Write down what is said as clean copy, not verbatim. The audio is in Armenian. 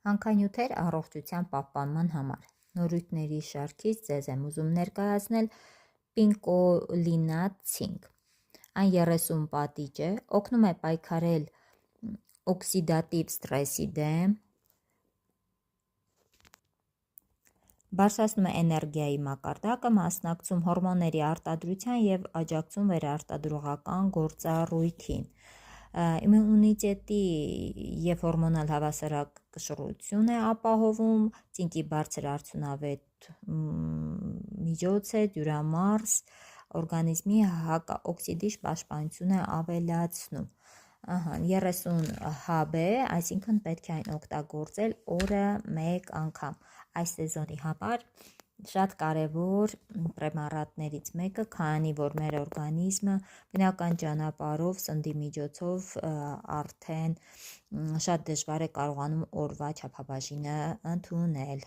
Հանքանյութեր առողջության պահպանման համար։ Նորույթների շարքից ձեզ եմ ուզում ներկայացնել պինկոլինատ ցինկ։ Այն 30 պատիճ է, օգնում է պայքարել օքսիդատիվ ստրեսի դեմ, բարձրացնում է էներգիայի մակարդակը, մասնակցում հորմոնների արտադրության և աջակցում վերարտադրողական գործառույթին։ Իմունիտետի և հորմոնալ հավասարակշռություն է ապահովում, ցինկի բարձր արդյունավետ միջոց է, դյուրամարս, օրգանիզմի հակաօքսիդիչ պաշտպանություն է ավելացնում։ 30 հաբ է, այսինքն պետք է այն օգտագործել օրը մեկ անգամ։ Այս սեզոնի համար շատ կարևոր պրեպարատներից մեկը, քանի որ մեր օրգանիզմը բնական ճանապարհով սննդի միջոցով արդեն շատ դժվար է կարողանում օրվա չափաբաժինը ընդունել։